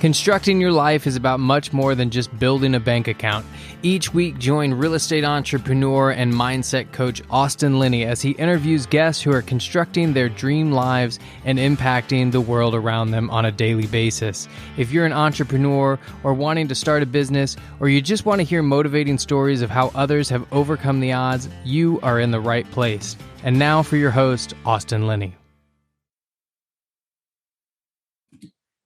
Constructing your life is about much more than just building a bank account. Each week, join real estate entrepreneur and mindset coach Austin Linney as he interviews guests who are constructing their dream lives and impacting the world around them on a daily basis. If you're an entrepreneur or wanting to start a business, or you just want to hear motivating stories of how others have overcome the odds, you are in the right place. And now for your host, Austin Linney.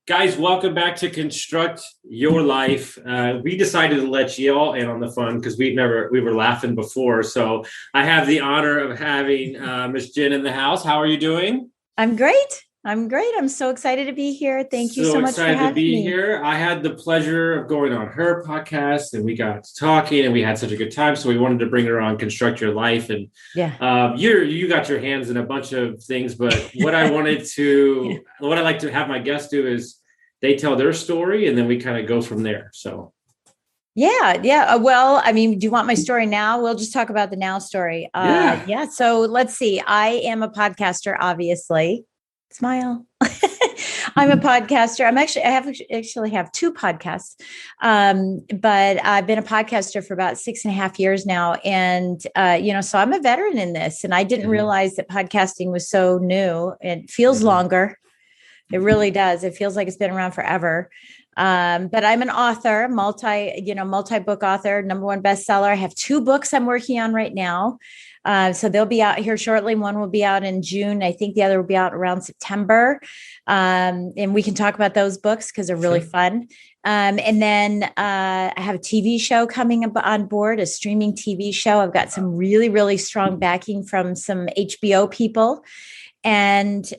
Guys, welcome back to Construct Your Life. We decided to let you all in on the fun because we were laughing before. So I have the honor of having Miss Jen in the house. How are you doing? I'm great. I'm so excited to be here. Thank you so much for having me. So excited to be here. I had the pleasure of going on her podcast and we got talking and we had such a good time. So we wanted to bring her on Construct Your Life. And you got your hands in a bunch of things, but what I like to have my guests do is they tell their story and then we kind of go from there. So. Yeah. Well, I mean, do you want my story now? We'll just talk about the now story. Yeah. So let's see. I am a podcaster, obviously. Smile. I'm a podcaster. I have two podcasts, but I've been a podcaster for about 6.5 years now. And, so I'm a veteran in this and I didn't realize that podcasting was so new. It feels longer. It really does. It feels like it's been around forever. But I'm an author, multi-book author, #1 bestseller. I have 2 books I'm working on right now. So they'll be out here shortly. One will be out in June. I think the other will be out around September. And we can talk about those books because they're really fun. And then I have a TV show coming up on board, a streaming TV show. I've got some really, really strong backing from some HBO people. And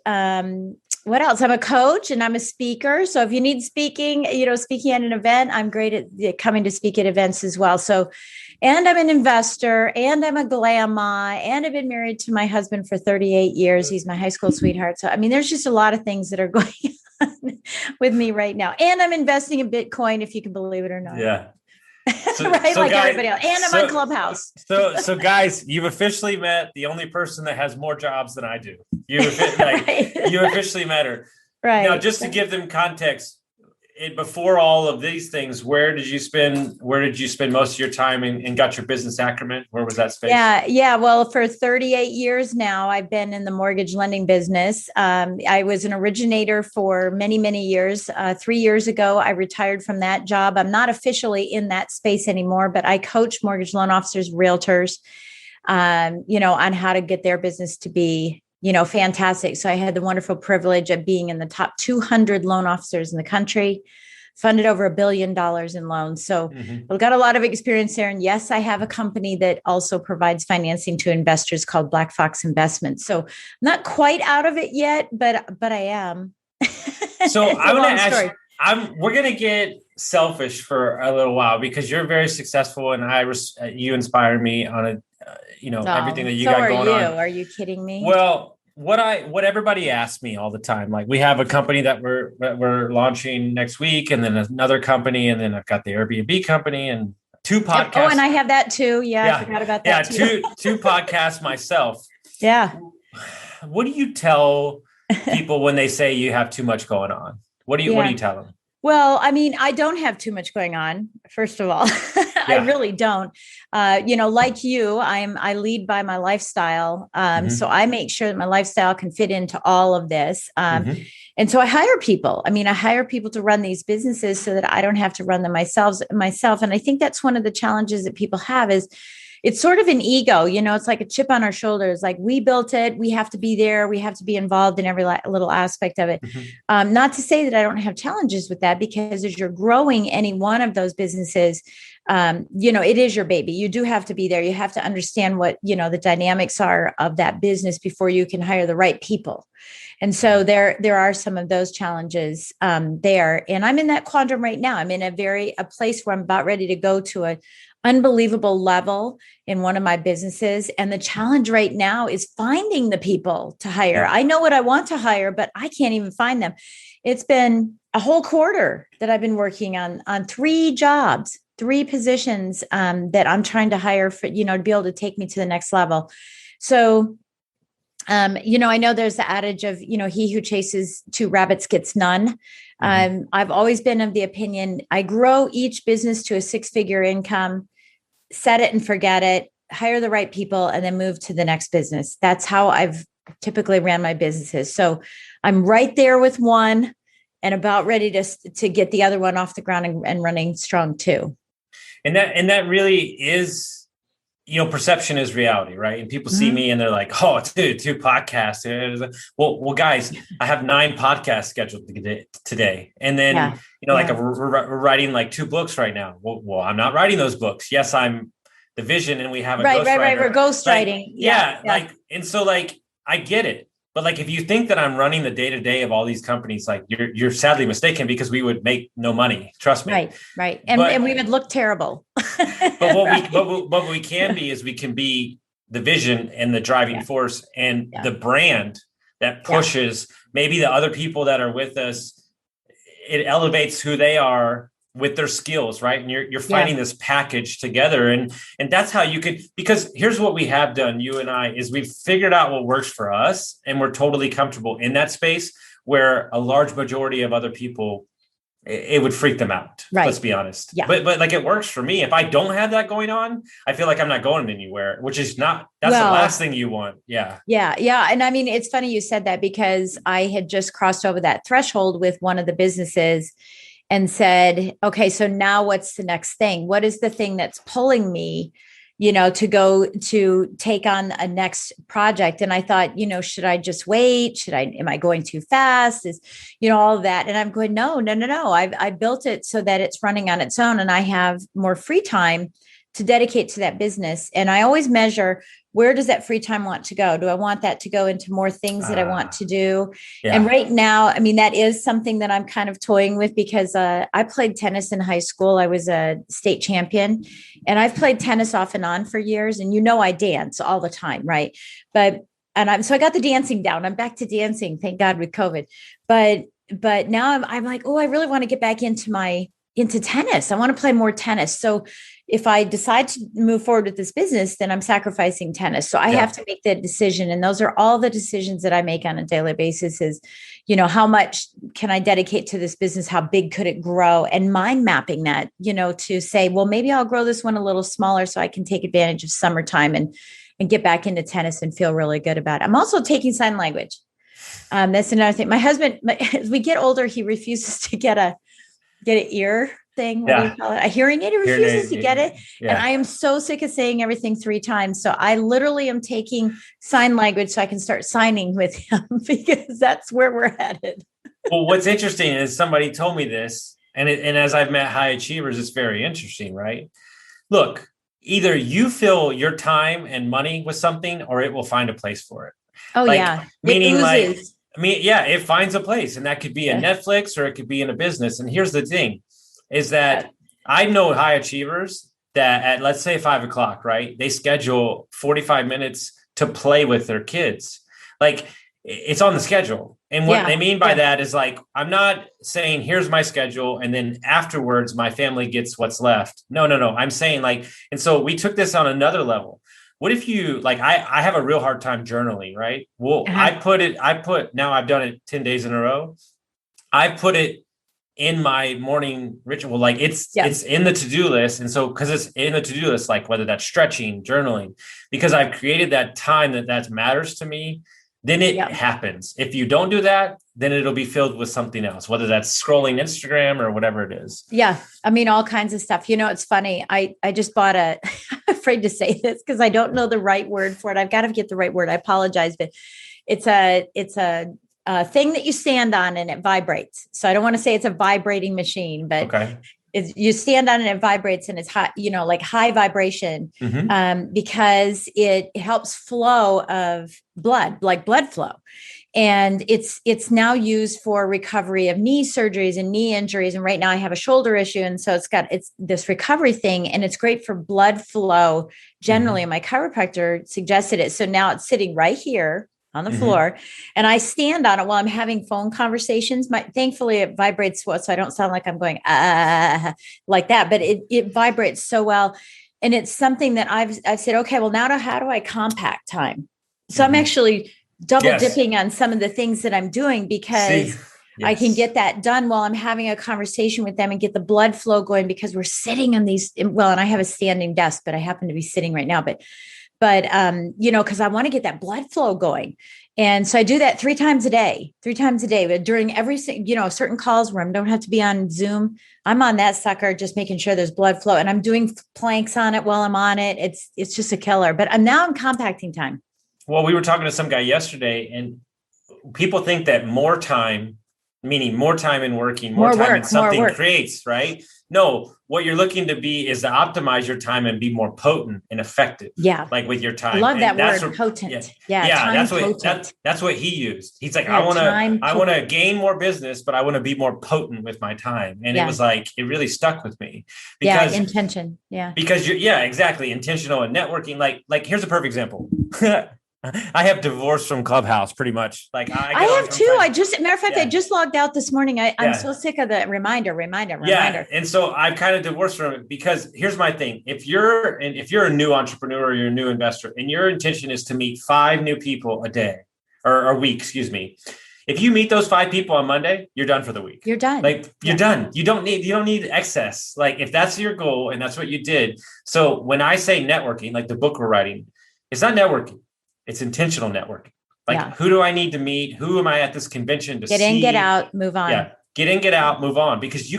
what else? I'm a coach and I'm a speaker. So if you need speaking at an event, I'm great at coming to speak at events as well. So, and I'm an investor and I'm a glamma and I've been married to my husband for 38 years. He's my high school sweetheart. So, I mean, there's just a lot of things that are going on with me right now. And I'm investing in Bitcoin, if you can believe it or not. Yeah. So guys, everybody else. And I'm on Clubhouse. So guys, you've officially met the only person that has more jobs than I do. You officially met her. Right. Now, just to give them context, before all of these things, where did you spend most of your time and got your business acumen? Where was that space? Yeah. Well, for 38 years now, I've been in the mortgage lending business. I was an originator for many, many years. 3 years ago, I retired from that job. I'm not officially in that space anymore, but I coach mortgage loan officers, realtors, on how to get their business to be fantastic. So I had the wonderful privilege of being in the top 200 loan officers in the country, funded over $1 billion in loans. So I've got a lot of experience there. And yes, I have a company that also provides financing to investors called Black Fox Investments. So I'm not quite out of it yet, but I am. So I want to ask, we're going to get selfish for a little while because you're very successful and you inspire me on everything that you got going on. Are you kidding me? Well, what everybody asks me all the time, like we have a company that we're launching next week, and then another company, and then I've got the Airbnb company and 2 podcasts. Oh, and I have that too. Yeah. I forgot about that too. two podcasts myself. Yeah. What do you tell people when they say you have too much going on? What do you tell them? Well, I mean, I don't have too much going on, first of all. I really don't. Like you, I lead by my lifestyle. So I make sure that my lifestyle can fit into all of this. And so I hire people. I hire people to run these businesses so that I don't have to run them myself. And I think that's one of the challenges that people have is it's sort of an ego, it's like a chip on our shoulders. Like we built it. We have to be there. We have to be involved in every little aspect of it. Not to say that I don't have challenges with that, because as you're growing any one of those businesses, it is your baby. You do have to be there. You have to understand what, the dynamics are of that business before you can hire the right people. And so there are some of those challenges there. And I'm in that quandrum right now. I'm in a place where I'm about ready to go to a unbelievable level in one of my businesses. And the challenge right now is finding the people to hire. I know what I want to hire, but I can't even find them. It's been a whole quarter that I've been working on 3 jobs, 3 positions that I'm trying to hire for, to be able to take me to the next level. So, I know there's the adage of, he who chases 2 rabbits gets none. I've always been of the opinion, I grow each business to a 6-figure income, set it and forget it, hire the right people, and then move to the next business. That's how I've typically ran my businesses. So I'm right there with one and about ready to get the other one off the ground and running strong too. And that really is, perception is reality, right? And people see me and they're like, "Oh, dude, 2 podcasts." Well, guys, I have 9 podcasts scheduled today, and then we're writing like 2 books right now. Well, I'm not writing those books. Yes, I'm the vision, and we have a ghostwriter. Right. We're ghostwriting. I get it. But like, if you think that I'm running the day-to-day of all these companies, like you're sadly mistaken, because we would make no money. Trust me. Right. And we would look terrible. But what we can be is we can be the vision and the driving force and the brand that pushes maybe the other people that are with us. It elevates who they are with their skills, right? And you're finding this package together. And that's how you could, because here's what we have done, you and I, is we've figured out what works for us, and we're totally comfortable in that space, where a large majority of other people, it would freak them out. Right. Let's be honest. Yeah. But like, it works for me. If I don't have that going on, I feel like I'm not going anywhere, which is that's the last thing you want. Yeah. Yeah. And I mean, it's funny you said that, because I had just crossed over that threshold with one of the businesses and said, okay, so now what's the next thing? What is the thing that's pulling me, to go to take on a next project? And I thought, should I just wait? Am I going too fast? Is, all of that. And I'm going, no. I built it so that it's running on its own, and I have more free time to dedicate to that business. And I always measure, where does that free time want to go? Do I want that to go into more things that I want to do? Yeah. And right now, I mean, that is something that I'm kind of toying with, because I played tennis in high school. I was a state champion, and I've played tennis off and on for years. And I dance all the time, right? So I got the dancing down. I'm back to dancing, thank God, with COVID. But now I'm like, oh, I really want to get back into tennis. I want to play more tennis. So if I decide to move forward with this business, then I'm sacrificing tennis. So I have to make that decision. And those are all the decisions that I make on a daily basis is, how much can I dedicate to this business? How big could it grow? And mind mapping that, to say, well, maybe I'll grow this one a little smaller so I can take advantage of summertime and get back into tennis and feel really good about it. I'm also taking sign language. That's another thing. My husband, as we get older, he refuses to get an ear thing. What do you call it? A hearing aid. He refuses to get it. Yeah. And I am so sick of saying everything 3 times. So I literally am taking sign language so I can start signing with him, because that's where we're headed. Well, what's interesting is somebody told me this, and as I've met high achievers, it's very interesting, right? Look, either you fill your time and money with something, or it will find a place for it. Oh, yeah. Meaning it finds a place, and that could be a Netflix, or it could be in a business. And here's the thing is that I know high achievers that at, let's say, 5:00, right? They schedule 45 minutes to play with their kids. Like, it's on the schedule. And what they mean by that is, like, I'm not saying here's my schedule and then afterwards my family gets what's left. No. I'm saying, like, and so we took this on another level. What if you, like, I have a real hard time journaling, right? Well, now I've done it 10 days in a row. I put it in my morning ritual, like it's in the to-do list. And so, because it's in the to-do list, like whether that's stretching, journaling, because I've created that time that matters to me, then it happens. If you don't do that, then it'll be filled with something else, whether that's scrolling Instagram or whatever it is. Yeah. I mean, all kinds of stuff. It's funny. I just bought I'm afraid to say this because I don't know the right word for it. I've got to get the right word. I apologize, but it's a thing that you stand on and it vibrates. So I don't want to say it's a vibrating machine, but you stand on it and it vibrates, and it's high, like high vibration, because it helps flow of blood, like blood flow. And it's now used for recovery of knee surgeries and knee injuries. And right now I have a shoulder issue. And so it's this recovery thing, and it's great for blood flow generally. And my chiropractor suggested it. So now it's sitting right here on the floor, and I stand on it while I'm having phone conversations. Thankfully it vibrates well, so I don't sound like I'm going like that, but it vibrates so well. And it's something that I've said, okay, well, now how do I compact time? So I'm actually double dipping on some of the things that I'm doing, because I can get that done while I'm having a conversation with them and get the blood flow going, because we're sitting on these, well, and I have a standing desk, but I happen to be sitting right now, but because I want to get that blood flow going. And so I do that 3 times a day, but during every, certain calls where I don't have to be on Zoom, I'm on that sucker, just making sure there's blood flow, and I'm doing planks on it while I'm on it. It's just a killer, but now I'm compacting time. Well, we were talking to some guy yesterday, and people think that more time, meaning more time in working, more time in something creates, right? No, what you're looking to be is to optimize your time and be more potent and effective. Yeah. Like with your time. I love that word, potent. Yeah. That's what he used. He's like, I want to gain more business, but I want to be more potent with my time. And it was like, it really stuck with me because intention. Yeah. Because exactly. Intentional and networking. Like here's a perfect example. I have divorced from Clubhouse pretty much. Like I have too. I just logged out this morning. I'm so sick of the reminder. Yeah. And so I've kind of divorced from it, because here's my thing. If you're a new entrepreneur or you're a new investor and your intention is to meet 5 new people a day or a week, excuse me. If you meet those 5 people on Monday, you're done for the week. You're done. Like you're done. You don't need excess. Like if that's your goal and that's what you did. So when I say networking, like the book we're writing, it's not networking. It's intentional networking. Like, who do I need to meet? Who am I at this convention to see? Get in, get out, move on. Yeah. Get in, get out, move on. Because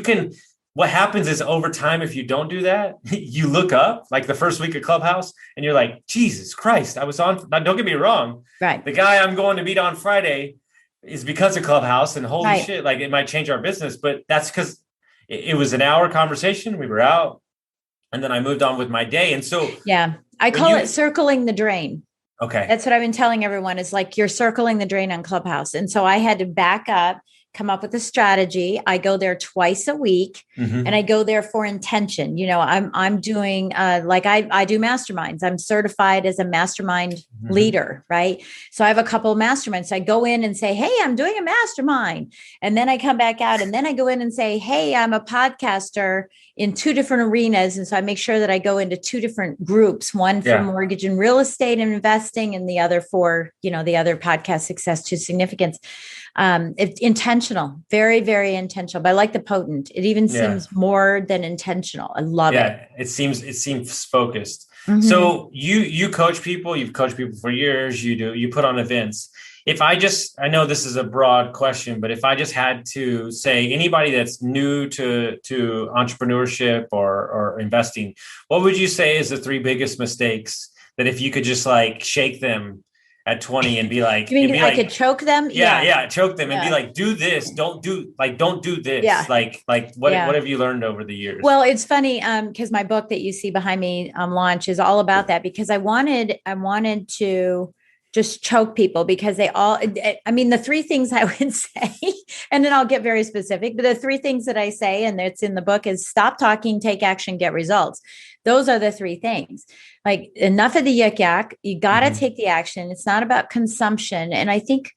what happens is over time, if you don't do that, you look up like the first week of Clubhouse and you're like, Jesus Christ, I was on. Now, don't get me wrong. Right. The guy I'm going to meet on Friday is because of Clubhouse, and holy shit, like it might change our business, but that's because it was an hour conversation. We were out, and then I moved on with my day. And so, I call it circling the drain. Okay. That's what I've been telling everyone, is like, you're circling the drain on Clubhouse. And so I had to back up, come up with a strategy. I go there twice a week, and I go there for intention. I'm doing I do masterminds. I'm certified as a mastermind leader, right? So I have a couple of masterminds. So I go in and say, hey, I'm doing a mastermind. And then I come back out, and then I go in and say, hey, I'm a podcaster in 2 different arenas. And so I make sure that I go into 2 different groups, one for mortgage and real estate and investing, and the other for, the other podcast, Success to Significance. It's intentional, very, very intentional, but I like the potent. It even seems more than intentional. I love it. Yeah. It seems focused. So you coach people, you've coached people for years. You put on events. I know this is a broad question, but if I just had to say anybody that's new to entrepreneurship or investing, what would you say is the 3 biggest mistakes that if you could just like shake them at 20 and be like, you mean I could choke them? Yeah. Choke them and be like, do this. Don't do this. Yeah. Like what have you learned over the years? Well, it's funny. Cause my book that you see behind me, launch is all about that, because I wanted to just choke people, because the 3 things I would say, and then I'll get very specific, but the 3 things that I say, and it's in the book, is stop talking, take action, get results. Those are the 3 things. Like, enough of the yik yak. You got to take the action. It's not about consumption. And I think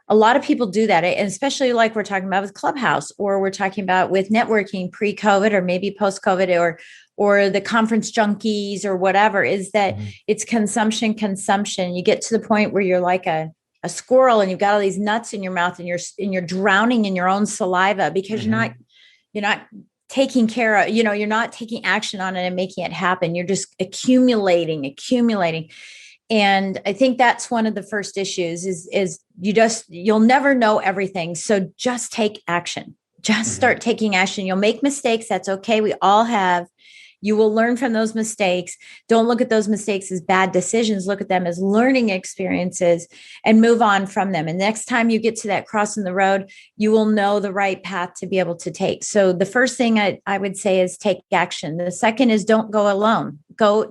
a lot of people do that, and especially like we're talking about with Clubhouse, or we're talking about with networking pre-COVID, or maybe post-COVID, or the conference junkies, or whatever, is that it's consumption. You get to the point where you're like a squirrel, and you've got all these nuts in your mouth, and you're drowning in your own saliva, because you're not taking care of, you're not taking action on it and making it happen. You're just accumulating. And I think that's one of the first issues is you'll never know everything. So just take action. Just start taking action. You'll make mistakes. That's okay. We all have. You will learn from those mistakes. Don't look at those mistakes as bad decisions. Look at them as learning experiences and move on from them. And next time you get to that cross in the road, you will know the right path to be able to take. So the first thing I would say is take action. The second is don't go alone.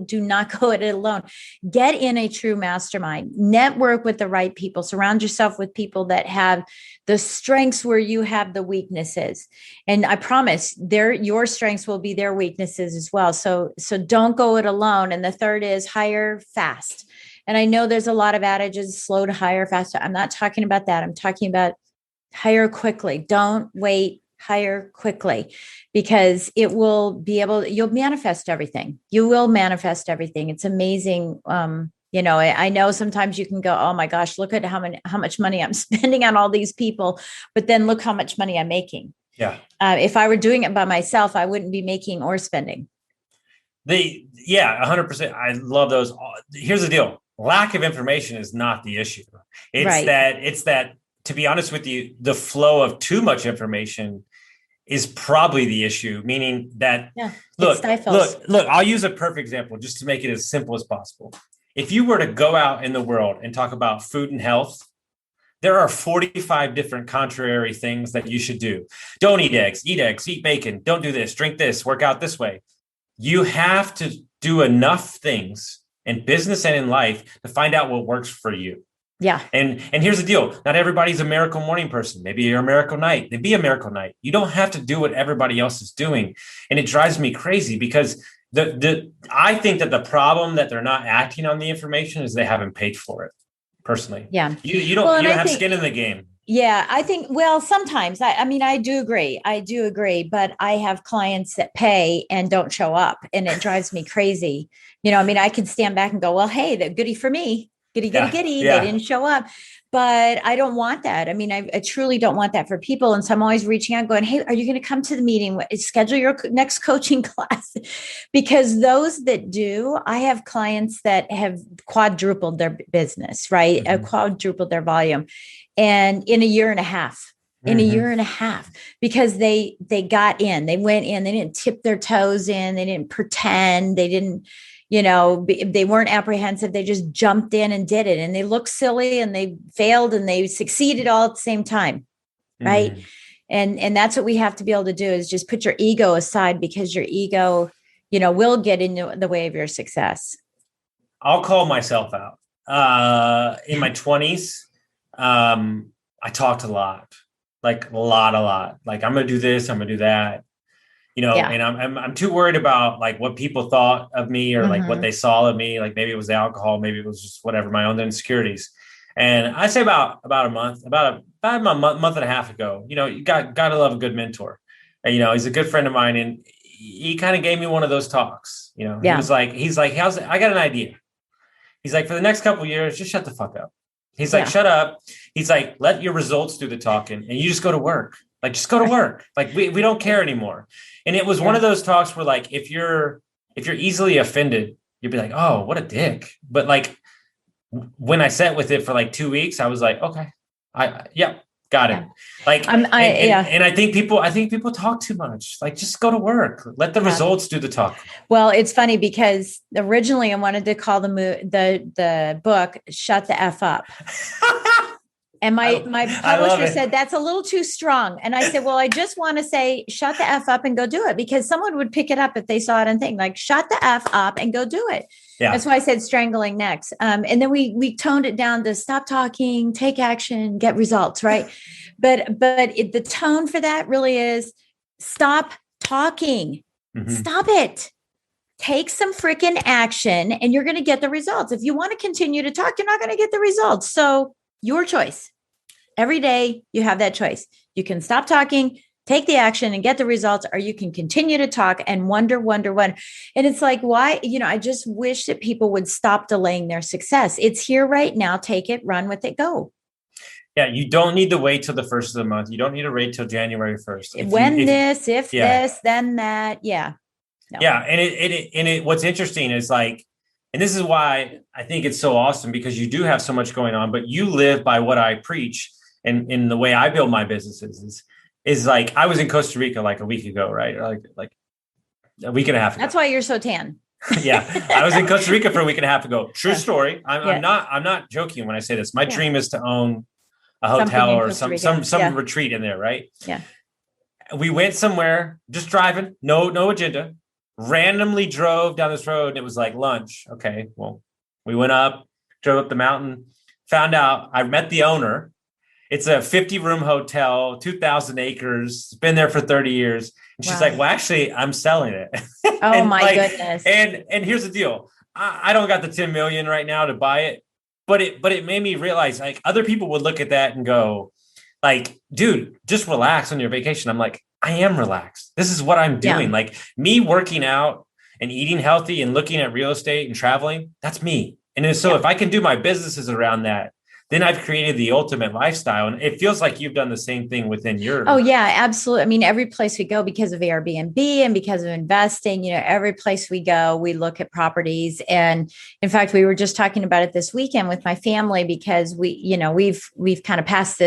Do not go it alone. Get in a true mastermind. Network with the right people. Surround yourself with people that have the strengths where you have the weaknesses. And I promise your strengths will be their weaknesses as well. So don't go it alone. And the third is hire fast. And I know there's a lot of adages, slow to hire, fast. I'm not talking about that. I'm talking about hire quickly. Don't wait. Hire quickly, because you'll manifest everything. You will manifest everything. It's amazing I know sometimes you can go, oh my gosh, look at how much money I'm spending on all these people, but then look how much money I'm making. Yeah. If I were doing it by myself, I wouldn't be making or spending. 100%. I love those. Here's the deal. Lack of information is not the issue. It's that, to be honest with you, the flow of too much information is probably the issue, meaning that, look, I'll use a perfect example just to make it as simple as possible. If you were to go out in the world and talk about food and health, there are 45 different contrary things that you should do. Don't eat eggs, eat bacon, don't do this, drink this, work out this way. You have to do enough things in business and in life to find out what works for you. Yeah. And here's the deal. Not everybody's a miracle morning person. Maybe you're a miracle night. Then be a miracle night. You don't have to do what everybody else is doing. And it drives me crazy because I think that the problem that they're not acting on the information is they haven't paid for it personally. Yeah. You don't have skin in the game. Yeah, I think, sometimes I do agree, but I have clients that pay and don't show up and it drives me crazy. I can stand back and go, well, hey, the goody for me. Giddy. They didn't show up, but I don't want that. I truly don't want that for people. And so I'm always reaching out going, hey, are you going to come to the meeting? Schedule your next coaching class. Because those that do, I have clients that have quadrupled their business, right? Mm-hmm. Quadrupled their volume. And in a year and a half, because they got in, they went in, they didn't tip their toes in, they didn't pretend, they didn't, they weren't apprehensive. They just jumped in and did it. And they looked silly and they failed and they succeeded all at the same time. Right. And that's what we have to be able to do is just put your ego aside because your ego, will get in the way of your success. I'll call myself out. In my 20s, I talked a lot, like a lot. Like, I'm going to do this, I'm going to do that. And I'm too worried about like what people thought of me or like what they saw of me. Like maybe it was the alcohol, maybe it was just whatever, my own insecurities. And I say about a month and a half ago, you gotta love a good mentor. And, he's a good friend of mine. And he kind of gave me one of those talks, He was like, I got an idea. He's like, for the next couple of years, just shut the fuck up. He's like, shut up. He's like, let your results do the talking and you just go to work. Like, just go to work. Like, we don't care anymore. And it was one of those talks where like, if you're easily offended, you'd be like, oh, what a dick. But like, when I sat with it for like 2 weeks, I was like, okay, got it. Like, and I think people talk too much. Like, just go to work. Let the results do the talk. Well, it's funny because originally I wanted to call the book "Shut the F Up." And my publisher said, that's a little too strong. And I said, well, I just want to say, shut the F up and go do it, because someone would pick it up if they saw it and think like, shut the F up and go do it. Yeah. That's why I said strangling necks. And then we toned it down to stop talking, take action, get results. Right. but the tone for that really is stop talking, stop it. Take some freaking action and you're going to get the results. If you want to continue to talk, you're not going to get the results. So your choice. Every day you have that choice. You can stop talking, take the action and get the results, or you can continue to talk and wonder. And it's like, why, I just wish that people would stop delaying their success. It's here right now. Take it, run with it, go. Yeah. You don't need to wait till the first of the month. You don't need to wait till January 1st. If this, then that. Yeah. No. Yeah. And what's interesting is like, and this is why I think it's so awesome, because you do have so much going on, but you live by what I preach. And in the way I build my businesses is like, I was in Costa Rica like a week ago, right? Or like a week and a half ago. That's why you're so tan. Yeah. I was in Costa Rica for a week and a half ago. True story. I'm not joking when I say this. My dream is to own a hotel or some retreat in there. Right. Yeah. We went somewhere, just driving, no agenda. Randomly drove down this road and it was like lunch. Okay, well, we went up, drove up the mountain, found out I met the owner. It's a 50-room hotel, 2,000 acres. It's been there for 30 years. And she's like, well, actually, I'm selling it. Oh my goodness. And here's the deal. I don't got the 10 million right now to buy it, but it made me realize like other people would look at that and go like, dude, just relax on your vacation. I'm like, I am relaxed. This is what I'm doing. Yeah. Like me working out and eating healthy and looking at real estate and traveling. That's me. And then, so if I can do my businesses around that, then I've created the ultimate lifestyle. And it feels like you've done the same thing within your. Oh yeah, absolutely. I mean, every place we go, because of Airbnb and because of investing, every place we go, we look at properties. And in fact, we were just talking about it this weekend with my family, because we've kind of passed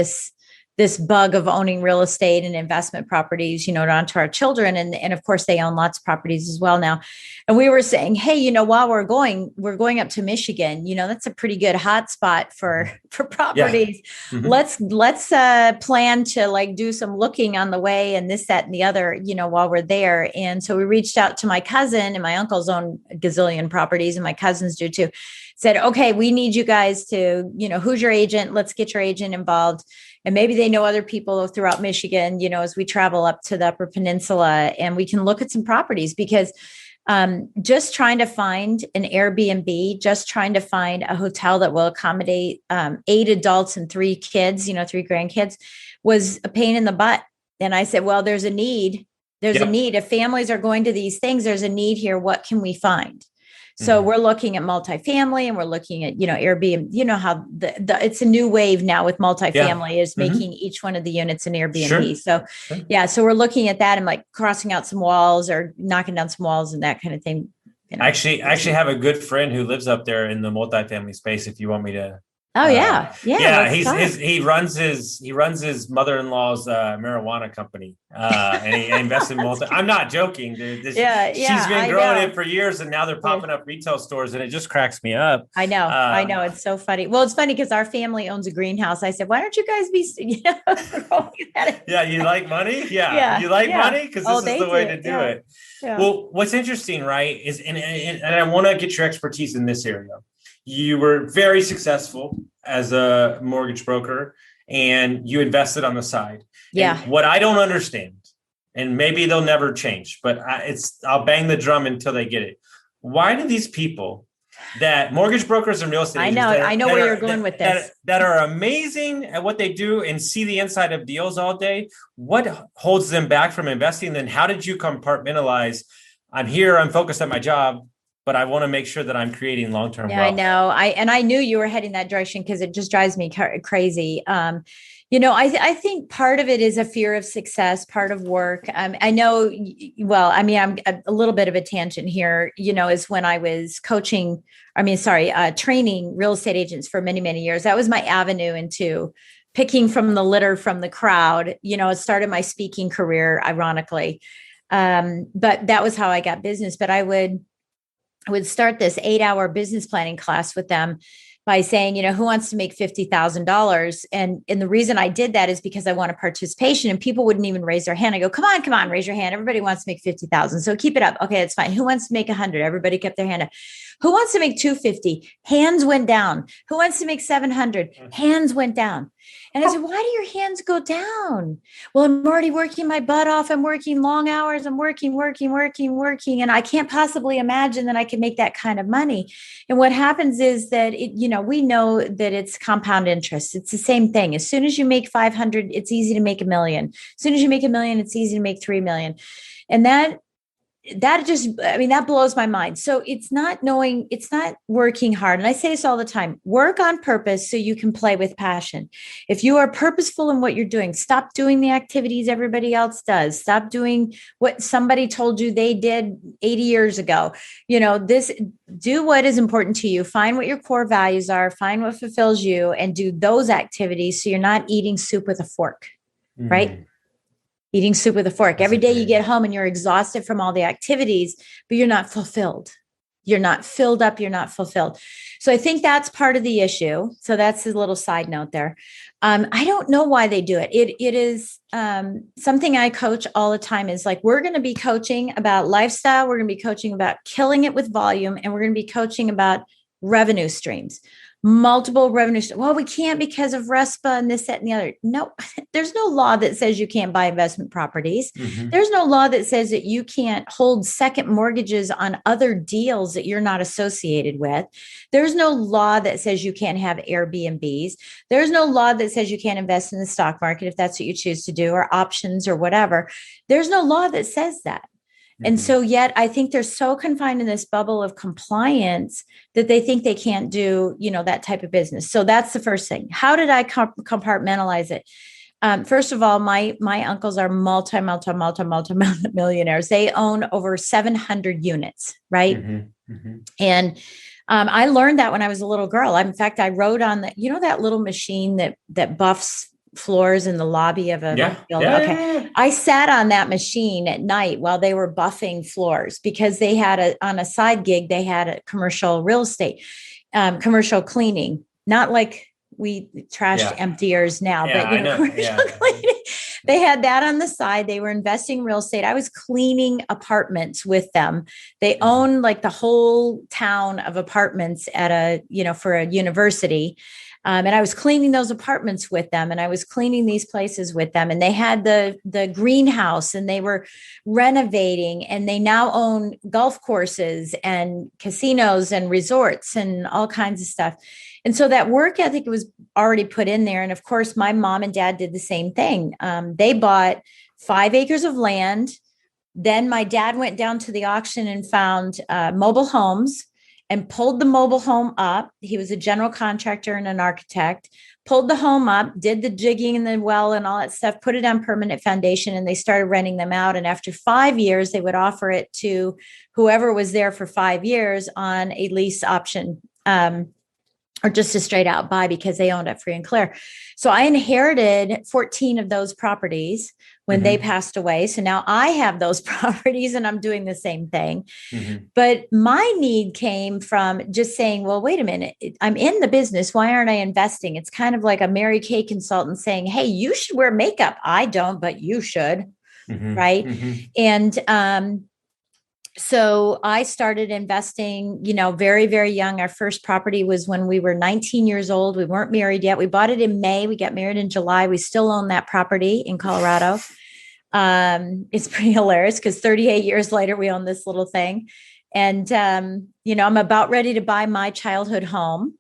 this bug of owning real estate and investment properties, onto our children. And of course they own lots of properties as well now. And we were saying, hey, while we're going up to Michigan, that's a pretty good hot spot for properties. Yeah. Mm-hmm. Let's plan to like do some looking on the way and this, that, and the other, while we're there. And so we reached out to my cousin, and my uncles own a gazillion properties and my cousins do too. Said, okay, we need you guys to, who's your agent? Let's get your agent involved. And maybe they know other people throughout Michigan, as we travel up to the Upper Peninsula, and we can look at some properties, because just trying to find an Airbnb, just trying to find a hotel that will accommodate 8 adults and 3 kids, 3 grandkids, was a pain in the butt. And I said, well, there's a need. There's a need. If families are going to these things, there's a need here. What can we find? So we're looking at multifamily, and we're looking at, Airbnb, how it's a new wave now with multifamily is making each one of the units an Airbnb. Sure. So, so we're looking at that and like crossing out some walls or knocking down some walls and that kind of thing. I actually have a good friend who lives up there in the multifamily space. If you want me to. Oh yeah. He runs his mother-in-law's marijuana company, and he invests in I'm not joking. She's been growing it for years, and now they're popping up retail stores, and it just cracks me up. I know. It's so funny. Well, it's funny because our family owns a greenhouse. I said, why don't you guys be, Yeah, you like money? Yeah. You like money? Because this is the way to do it. Yeah. Well, what's interesting, right, is, and I want to get your expertise in this area. You were very successful as a mortgage broker, and you invested on the side. Yeah. And what I don't understand, and maybe they'll never change, but I'll bang the drum until they get it. Why do these people that mortgage brokers and real estate agents, I know where you're going with this, that are amazing at what they do and see the inside of deals all day, what holds them back from investing? Then how did you compartmentalize? I'm here, I'm focused on my job, but I want to make sure that I'm creating long-term wealth. I know. I knew you were heading that direction, because it just drives me crazy. I think part of it is a fear of success, part of work. I know, I'm a little bit of a tangent here, is when I was training real estate agents for many, many years. That was my avenue into picking from the litter, from the crowd. It started my speaking career, ironically. But that was how I got business. But I would start this 8-hour business planning class with them by saying, who wants to make $50,000? And the reason I did that is because I wanted participation, and people wouldn't even raise their hand. I go, come on, raise your hand. Everybody wants to make 50,000. So keep it up. Okay, that's fine. Who wants to make 100? Everybody kept their hand up. Who wants to make 250? Hands went down. Who wants to make 700? Hands went down. And I said, why do your hands go down? Well, I'm already working my butt off. I'm working long hours. I'm working. And I can't possibly imagine that I can make that kind of money. And what happens is that, we know that it's compound interest. It's the same thing. As soon as you make 500, it's easy to make $1 million. As soon as you make $1 million, it's easy to make 3 million. And that blows my mind. So it's not working hard. And I say this all the time, work on purpose so you can play with passion. If you are purposeful in what you're doing, stop doing the activities everybody else does. Stop doing what somebody told you they did 80 years ago. Do what is important to you. Find what your core values are, find what fulfills you, and do those activities so you're not eating soup with a fork, right? Eating soup with a fork. Every day you get home and you're exhausted from all the activities, but you're not fulfilled. You're not filled up. You're not fulfilled. So I think that's part of the issue. So that's a little side note there. I don't know why they do it. It is something I coach all the time, is like, we're going to be coaching about lifestyle. We're going to be coaching about killing it with volume. And we're going to be coaching about revenue streams. Multiple revenue. Well, we can't because of RESPA and this, that, and the other. No, there's no law that says you can't buy investment properties. Mm-hmm. There's no law that says that you can't hold second mortgages on other deals that you're not associated with. There's no law that says you can't have Airbnbs. There's no law that says you can't invest in the stock market if that's what you choose to do, or options or whatever. There's no law that says that. And so yet I think they're so confined in this bubble of compliance that they think they can't do, that type of business. So that's the first thing. How did I compartmentalize it? First of all, my uncles are multi-millionaires. They own over 700 units, right? And I learned that when I was a little girl. In fact, I rode on that little machine that buffs floors in the lobby of a building. Okay. I sat on that machine at night while they were buffing floors because they had on a side gig, they had a commercial real estate, commercial cleaning, not like we trashed emptiers now, but commercial cleaning. They had that on the side. They were investing in real estate. I was cleaning apartments with them. They own like the whole town of apartments for a university. And I was cleaning those apartments with them, and I was cleaning these places with them. And they had the greenhouse, and they were renovating, and they now own golf courses and casinos and resorts and all kinds of stuff. And so that work ethic was already put in there. And of course, my mom and dad did the same thing. They bought 5 acres of land. Then my dad went down to the auction and found mobile homes and pulled the mobile home up. He was a general contractor and an architect, pulled the home up, did the jigging and the well and all that stuff, put it on permanent foundation, and they started renting them out. And after 5 years, they would offer it to whoever was there for 5 years on a lease option, or just a straight out buy, because they owned it free and clear. So I inherited 14 of those properties when they passed away. So now I have those properties and I'm doing the same thing. But my need came from just saying, well, wait a minute, I'm in the business. Why aren't I investing? It's kind of like a Mary Kay consultant saying, hey, you should wear makeup. I don't, but you should. Right. And, so I started investing, very, very young. Our first property was when we were 19 years old. We weren't married yet. We bought it in May. We got married in July. We still own that property in Colorado. It's pretty hilarious because 38 years later, we own this little thing. And, I'm about ready to buy my childhood home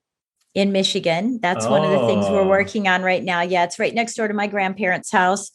in Michigan. That's one of the things we're working on right now. Yeah, it's right next door to my grandparents' house.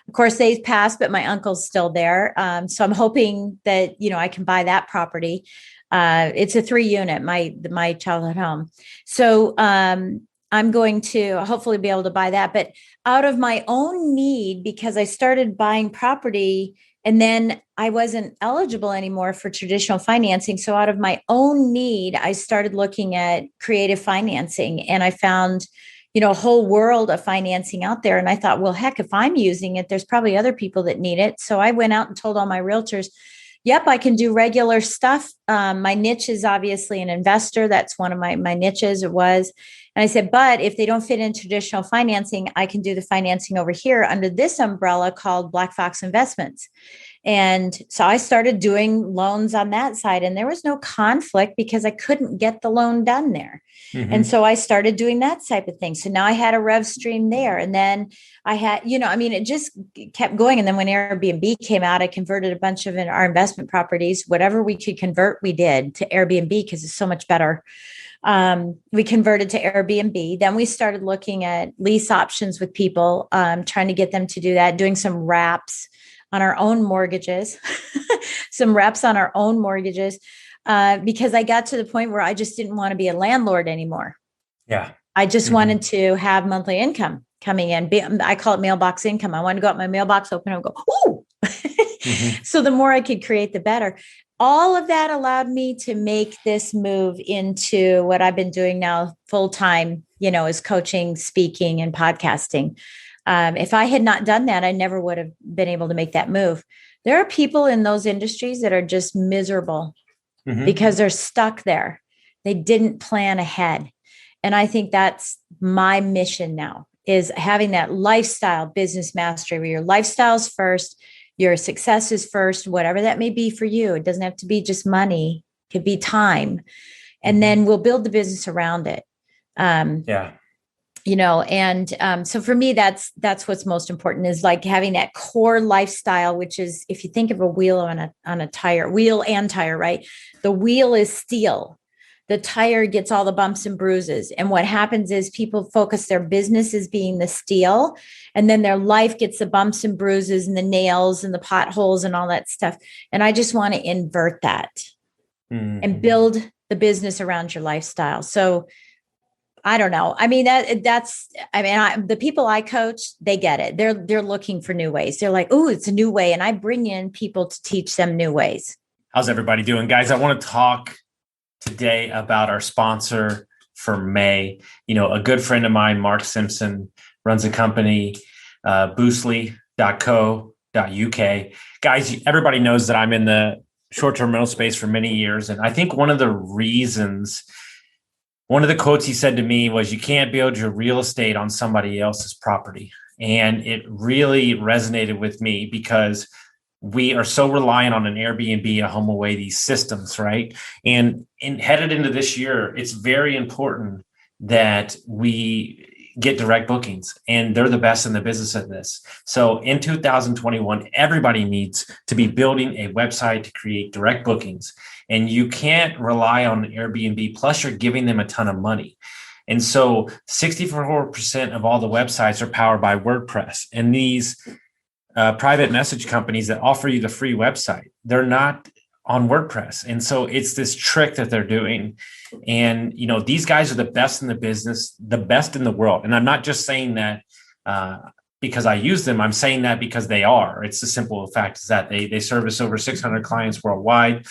Of course, they've passed, but my uncle's still there. So I'm hoping that, I can buy that property. It's a 3-unit, my childhood home. So I'm going to hopefully be able to buy that. But out of my own need, because I started buying property and then I wasn't eligible anymore for traditional financing. So out of my own need, I started looking at creative financing, and I found a whole world of financing out there. And I thought, well, heck, if I'm using it, there's probably other people that need it. So I went out and told all my realtors, yep, I can do regular stuff. My niche is obviously an investor. That's one of my niches. It was. And I said, but if they don't fit in traditional financing, I can do the financing over here under this umbrella called Black Fox Investments. And so I started doing loans on that side, and there was no conflict because I couldn't get the loan done there. And so I started doing that type of thing. So now I had a rev stream there. And then I had, it just kept going. And then when Airbnb came out, I converted a bunch of our investment properties, whatever we could convert, we did to Airbnb because it's so much better. We converted to Airbnb. Then we started looking at lease options with people, trying to get them to do that, doing some wraps on our own mortgages, because I got to the point where I just didn't want to be a landlord anymore. Yeah. I just wanted to have monthly income coming in. I call it mailbox income. I want to go out my mailbox, open and go, ooh. So the more I could create, the better. All of that allowed me to make this move into what I've been doing now full time, is coaching, speaking, and podcasting. If I had not done that, I never would have been able to make that move. There are people in those industries that are just miserable because they're stuck there. They didn't plan ahead. And I think that's my mission now, is having that lifestyle business mastery where your lifestyle's first, your success is first, whatever that may be for you. It doesn't have to be just money. It could be time. And then we'll build the business around it. So for me, that's what's most important, is like having that core lifestyle, which is, if you think of a wheel on a tire, wheel and tire, right? The wheel is steel. the tire gets all the bumps and bruises. And what happens is people focus their business as being the steel, and then their life gets the bumps and bruises and the nails and the potholes and all that stuff. And I just want to invert that and build the business around your lifestyle. So I don't know. I mean, the people I coach, they get it. They're looking for new ways. They're like, oh, it's a new way. And I bring in people to teach them new ways. How's everybody doing, guys? I want to talk today about our sponsor for May. A good friend of mine, Mark Simpson, runs a company, boostly.co.uk. Guys, everybody knows that I'm in the short-term rental space for many years. And I think one of the quotes he said to me was, you can't build your real estate on somebody else's property. And it really resonated with me because we are so reliant on an Airbnb, a HomeAway, these systems, right? And headed into this year, it's very important that we get direct bookings, and they're the best in the business at this. So in 2021, everybody needs to be building a website to create direct bookings, and you can't rely on Airbnb. Plus, you're giving them a ton of money. And so 64% of all the websites are powered by WordPress, and these private message companies that offer you the free website, they're not on WordPress. And so it's this trick that they're doing. And, these guys are the best in the business, the best in the world. And I'm not just saying that because I use them. I'm saying that because they are. It's the simple fact is that they service over 600 clients worldwide,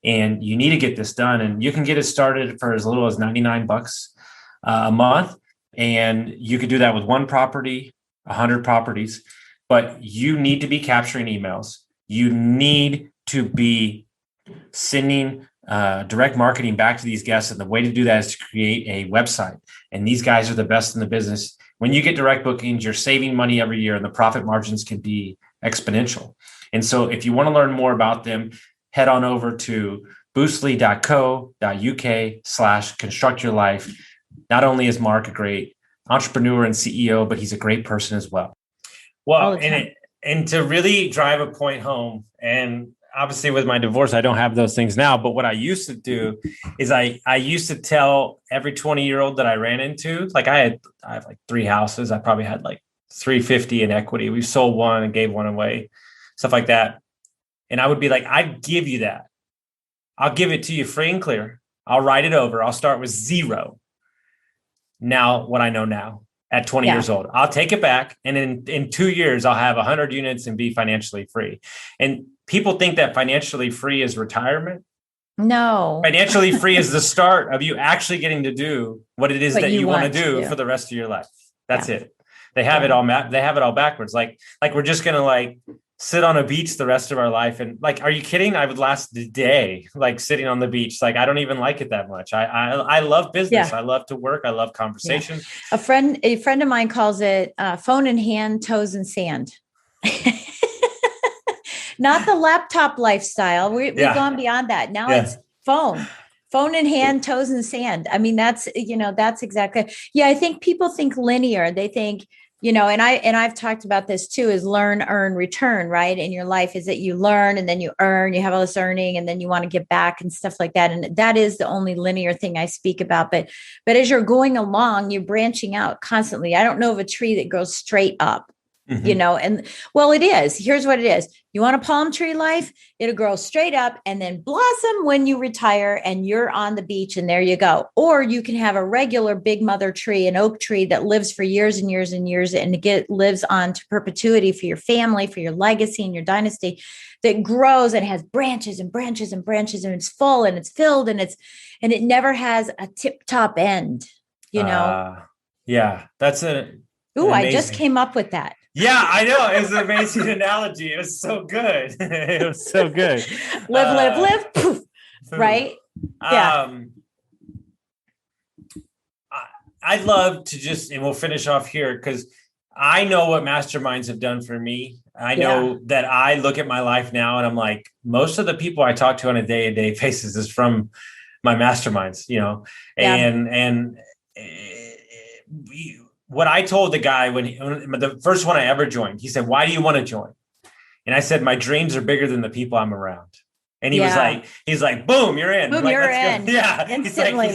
and you need to get this done. And you can get it started for as little as $99 a month. And you could do that with one property, 100 properties. But you need to be capturing emails. You need to be sending direct marketing back to these guests. And the way to do that is to create a website. And these guys are the best in the business. When you get direct bookings, you're saving money every year, and the profit margins can be exponential. And so if you want to learn more about them, head on over to boostly.co.uk/constructyourlife. Not only is Mark a great entrepreneur and CEO, but he's a great person as well. Well, and to really drive a point home, and obviously with my divorce, I don't have those things now. But what I used to do is I used to tell every 20-year-old that I ran into, like I have like 3 houses. I probably had like 350 in equity. We sold one and gave one away, stuff like that. And I would be like, I'd give you that. I'll give it to you free and clear. I'll write it over. I'll start with 0. Now, what I know now. At 20 years old, I'll take it back. And in 2 years, I'll have 100 units and be financially free. And people think that financially free is retirement. No. Financially free is the start of you actually getting to do what it is that you want to do for the rest of your life. That's it. They have it all they have it all backwards. Like we're just going to sit on a beach the rest of our life. And are you kidding? I would last the day, sitting on the beach. I don't even like it that much. I love business. I love to work. I love conversation. Yeah. A friend of mine calls it phone in hand, toes in sand. Not the laptop lifestyle. We've gone beyond that. Now it's phone in hand, toes in sand. I mean, that's exactly. Yeah. I think people think linear. They think, and I've talked about this too, is learn, earn, return, right? In your life is that you learn and then you earn, you have all this earning and then you want to give back and stuff like that. And that is the only linear thing I speak about. But as you're going along, you're branching out constantly. I don't know of a tree that grows straight up. And well, it is. Here's what it is. You want a palm tree life? It'll grow straight up and then blossom when you retire and you're on the beach and there you go. Or you can have a regular big mother tree, an oak tree that lives for years and years and years and lives on to perpetuity for your family, for your legacy and your dynasty, that grows and has branches and branches and branches and it's full and it's filled and it never has a tip top end, Yeah, that's it. Ooh, I just came up with that. Yeah, I know. It's an amazing analogy. It was so good. It was so good. Live, poof, right? Yeah. I'd love to and we'll finish off here because I know what masterminds have done for me. I know that I look at my life now and I'm like, most of the people I talk to on a day-to-day basis is from my masterminds, and what I told the guy when the first one I ever joined, he said, "Why do you want to join?" And I said, "My dreams are bigger than the people I'm around." And he's like, boom, you're in. Boom, like, you're in. Yeah. Instantly.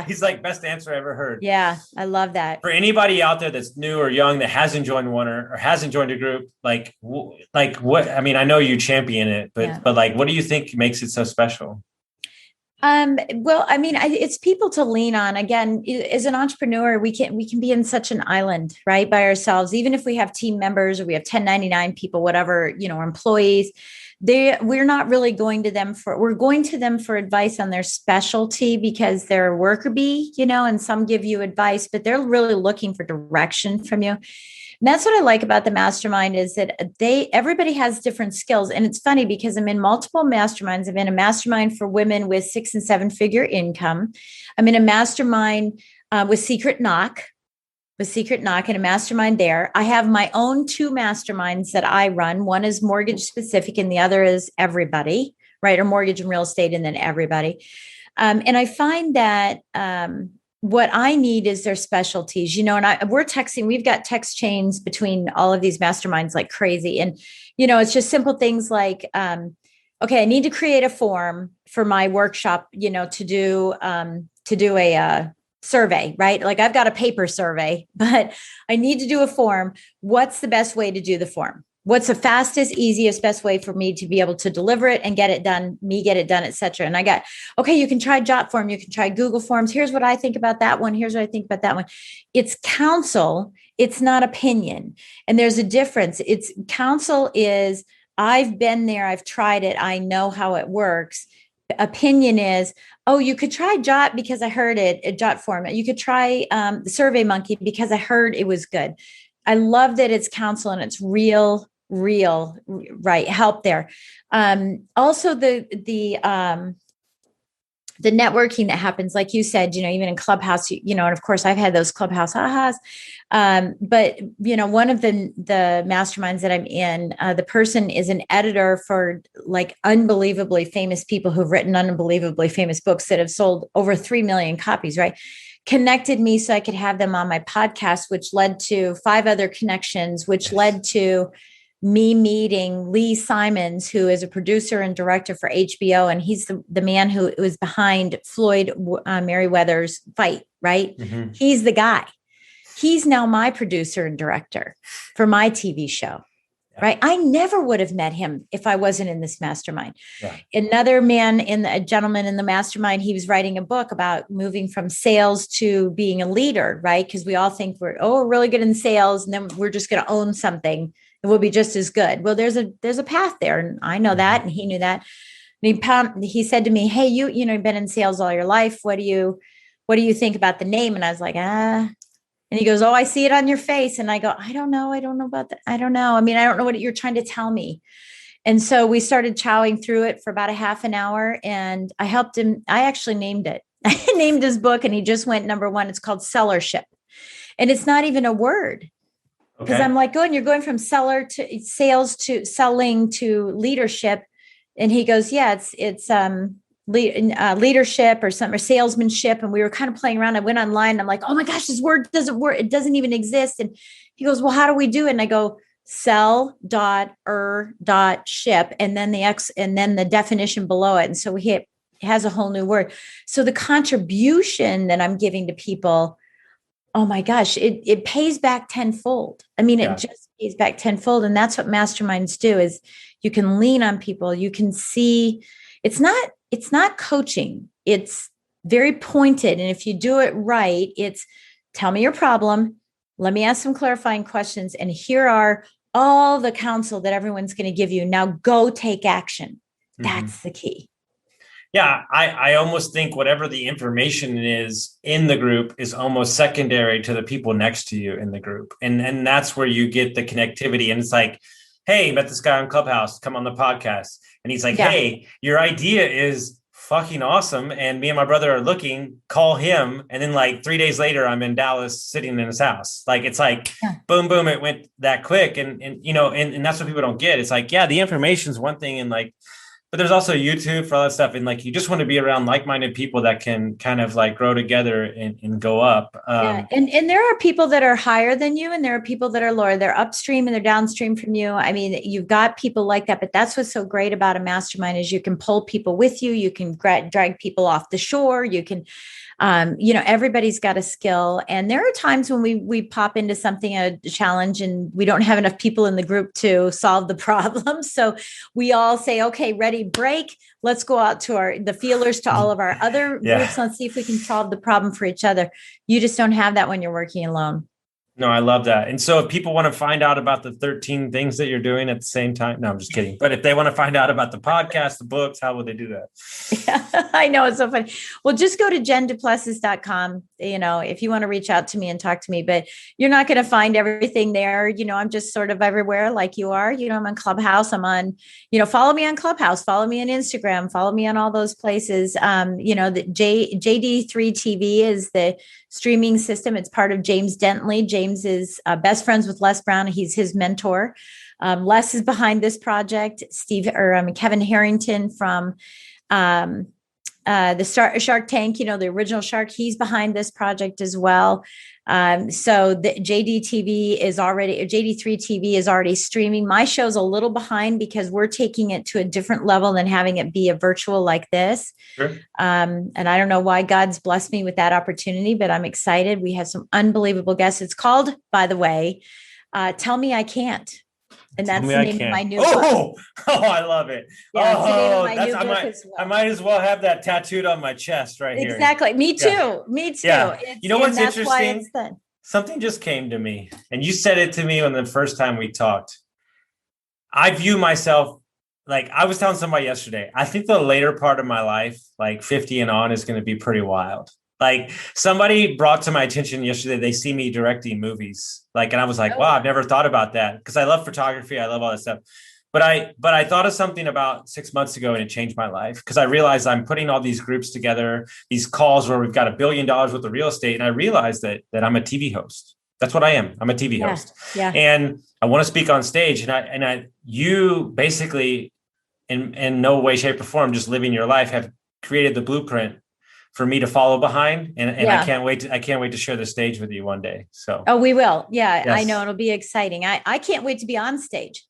He's like, best answer I ever heard. Yeah. I love that. For anybody out there that's new or young that hasn't joined one or hasn't joined a group, like what, I mean, I know you champion it, but like, what do you think makes it so special? Well, I mean, it's people to lean on. Again, as an entrepreneur, we can be in such an island, right, by ourselves. Even if we have team members or we have 1099 people, whatever, or employees, we're not really going to them we're going to them for advice on their specialty because they're a worker bee, and some give you advice, but they're really looking for direction from you. And that's what I like about the mastermind is that everybody has different skills. And it's funny because I'm in multiple masterminds. I'm in a mastermind for women with 6 and 7 figure income. I'm in a mastermind with Secret Knock and a mastermind there. I have my own 2 masterminds that I run. One is mortgage specific and the other is everybody, right? Or mortgage and real estate and then everybody. And I find that what I need is their specialties, and we're texting, we've got text chains between all of these masterminds like crazy. And, it's just simple things like, okay, I need to create a form for my workshop, to do a survey, right? Like I've got a paper survey, but I need to do a form. What's the best way to do the form? What's the fastest, easiest, best way for me to be able to deliver it and get it done, et cetera. And I got, okay, you can try Jotform. You can try Google Forms. Here's what I think about that one. Here's what I think about that one. It's counsel. It's not opinion. And there's a difference. It's counsel is, I've been there. I've tried it. I know how it works. Opinion is, oh, you could try Jot because I heard it, Jotform. You could try the Survey Monkey because I heard it was good. I love that it's counsel and it's real, right? Help there. Also the networking that happens, like you said, even in Clubhouse, and of course I've had those Clubhouse ahas. But one of the masterminds that I'm in, the person is an editor for like unbelievably famous people who've written unbelievably famous books that have sold over 3 million copies, right? Connected me so I could have them on my podcast, which led to 5 other connections, which led to me meeting Lee Simons, who is a producer and director for HBO. And he's the man who was behind Floyd Mayweather's fight, right? Mm-hmm. He's the guy. He's now my producer and director for my TV show. Right. I never would have met him if I wasn't in this mastermind. Yeah. Another a gentleman in the mastermind, he was writing a book about moving from sales to being a leader, right? Because we all think we're really good in sales and then we're just going to own something and we'll be just as good. Well, there's a path there. And I know that. And he knew that. And he said to me, hey, you've been in sales all your life. What do you think about the name? And I was like, And he goes, oh, I see it on your face. And I go, I don't know about that. I don't know. I mean, I don't know what you're trying to tell me. And so we started chowing through it for about a half an hour and I helped him. I actually named it. I named his book and he just went number 1. It's called Sellership. And it's not even a word because I'm like, you're going from seller to sales to selling to leadership. And he goes, yeah, it's leadership or salesmanship. And we were kind of playing around. I went online and I'm like, oh my gosh, this word doesn't work. It doesn't even exist. And he goes, well, how do we do it? And I go, sell.ship and then the definition below it. And so it has a whole new word. So the contribution that I'm giving to people, oh my gosh, it pays back tenfold. I mean, it just pays back tenfold. And that's what masterminds do is you can lean on people. You can see it's not coaching. It's very pointed. And if you do it right, it's tell me your problem. Let me ask some clarifying questions. And here are all the counsel that everyone's going to give you. Now go take action. That's the key. Yeah. I almost think whatever the information is in the group is almost secondary to the people next to you in the group. And that's where you get the connectivity. And it's like, hey, met this guy on Clubhouse, come on the podcast. And he's like, hey, your idea is fucking awesome. And me and my brother are looking, call him. And then like 3 days later, I'm in Dallas sitting in his house. Like, it's like, boom, boom, it went that quick. And that's what people don't get. It's like, the information is one thing. And like, but there's also YouTube for all that stuff. And like, you just want to be around like-minded people that can kind of like grow together and go up. Yeah. And there are people that are higher than you, and there are people that are lower. They're upstream and they're downstream from you. I mean, you've got people like that, but that's what's so great about a mastermind is you can pull people with you. You can drag people off the shore. You can, everybody's got a skill. And there are times when we pop into something, a challenge, and we don't have enough people in the group to solve the problem. So we all say, okay, ready, break. Let's go out to the feelers to all of our other groups. Let's see if we can solve the problem for each other. You just don't have that when you're working alone. No, I love that. And so if people want to find out about the 13 things that you're doing at the same time, no, I'm just kidding. But if they want to find out about the podcast, the books, how would they do that? Yeah, I know. It's so funny. Well, just go to jenduplessis.com, if you want to reach out to me and talk to me, but you're not going to find everything there. I'm just sort of everywhere like you are. I'm on Clubhouse. I'm on, follow me on Clubhouse, follow me on Instagram, follow me on all those places. The JD3 TV is the streaming system. It's part of James Dentley. James is best friends with Les Brown. He's his mentor. Les is behind this project. Kevin Harrington from the Shark Tank, the original Shark, he's behind this project as well. So the JD3 TV is already streaming. My show's a little behind because we're taking it to a different level than having it be a virtual like this. Sure. And I don't know why God's blessed me with that opportunity, but I'm excited. We have some unbelievable guests. It's called, by the way, Tell Me I Can't. And that's the name of my new book. I love it. Yeah, it's the name of my new book as well. I might as well have that tattooed on my chest right here. Exactly. Me too. Yeah. Me too. Yeah. You know what's interesting? Something just came to me, and you said it to me when the first time we talked. I view myself like I was telling somebody yesterday. I think the later part of my life, like 50 and on, is going to be pretty wild. Like somebody brought to my attention yesterday, they see me directing movies. And I was like, wow, I've never thought about that because I love photography. I love all that stuff. But I thought of something about 6 months ago and it changed my life because I realized I'm putting all these groups together, these calls where we've got $1 billion worth of real estate. And I realized that I'm a TV host. That's what I am. I'm a TV host. Yeah. And I want to speak on stage. You basically in no way, shape or form, just living your life have created the blueprint for me to follow behind. And I can't wait to share the stage with you one day. So. Oh, we will. Yeah. Yes. I know it'll be exciting. I can't wait to be on stage.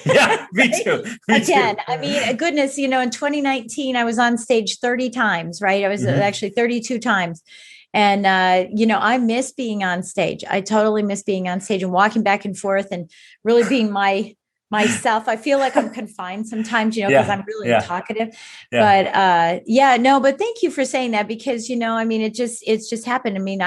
Yeah, me too. Again, I mean, goodness, in 2019, I was on stage 30 times, right? I was actually 32 times. And, I miss being on stage. I totally miss being on stage and walking back and forth and really being myself. I feel like I'm confined sometimes, because I'm really talkative, but thank you for saying that because, it's just happened. I mean,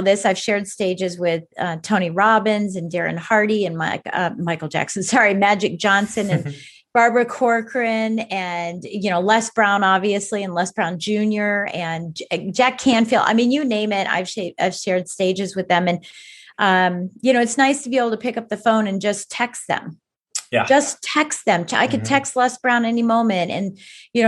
this, I've shared stages with Tony Robbins and Darren Hardy and Michael Jackson, Magic Johnson and Barbara Corcoran and, Les Brown, obviously, and Les Brown Jr. and Jack Canfield. I mean, you name it. I've shared stages with them. And, it's nice to be able to pick up the phone and just text them. Yeah. Just text them. I could text Les Brown any moment and,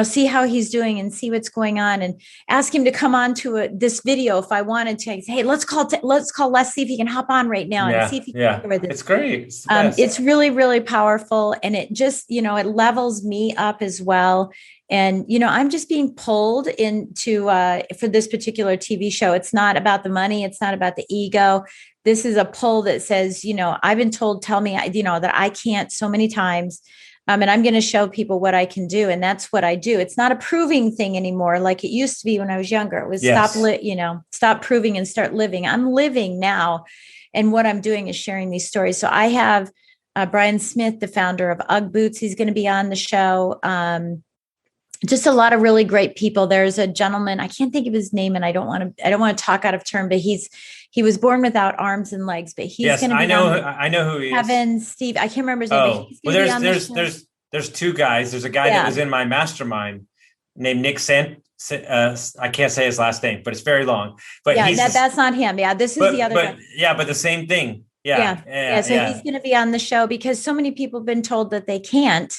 see how he's doing and see what's going on and ask him to come on to this video if I wanted to. Say, hey, let's call Les, see if he can hop on right now and see if he can cover this. It's great. It's really, really powerful. And it just, it levels me up as well. And, I'm just being pulled into, for this particular TV show. It's not about the money. It's not about the ego. This is a pull that says, I've been told, tell me, that I can't so many times. And I'm going to show people what I can do. And that's what I do. It's not a proving thing anymore. Like it used to be when I was younger. It was stop proving and start living. I'm living now. And what I'm doing is sharing these stories. So I have Brian Smith, the founder of UGG Boots. He's going to be on the show. Just a lot of really great people. There's a gentleman, I can't think of his name, and I don't want to talk out of turn, but he was born without arms and legs, but he's going to be I know who he is. Kevin, Steve, I can't remember his name. But he's there's two guys. There's a guy that was in my mastermind named Nick I can't say his last name, but it's very long. But that's not him. Yeah, this is the other guy. Yeah, but the same thing. So he's going to be on the show because so many people have been told that they can't.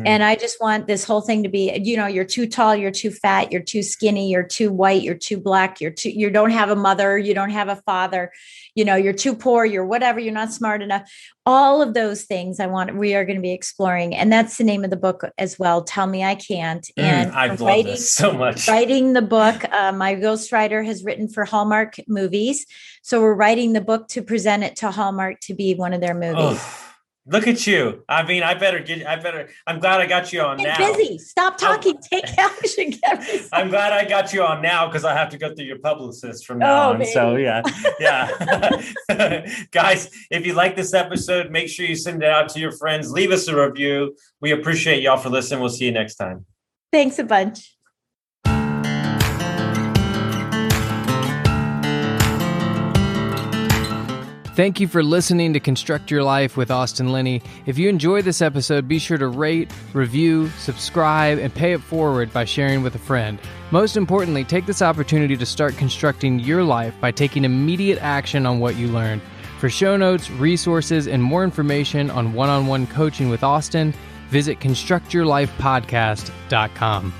And I just want this whole thing to be, you're too tall, you're too fat, you're too skinny, you're too white, you're too black, you don't have a mother, you don't have a father, you're too poor, you're whatever, you're not smart enough. all of those things we are going to be exploring. And that's the name of the book as well. Tell Me I Can't. And I love this so much. Writing the book, my ghostwriter has written for Hallmark movies. So we're writing the book to present it to Hallmark to be one of their movies. Oh. Look at you. I mean, I'm glad I got you on now. Busy. Stop talking. Take action. I'm glad I got you on now because I have to go through your publicist from now on. Baby. So yeah. Guys, if you like this episode, make sure you send it out to your friends. Leave us a review. We appreciate y'all for listening. We'll see you next time. Thanks a bunch. Thank you for listening to Construct Your Life with Austin Linney. If you enjoyed this episode, be sure to rate, review, subscribe, and pay it forward by sharing with a friend. Most importantly, take this opportunity to start constructing your life by taking immediate action on what you learned. For show notes, resources, and more information on one-on-one coaching with Austin, visit constructyourlifepodcast.com.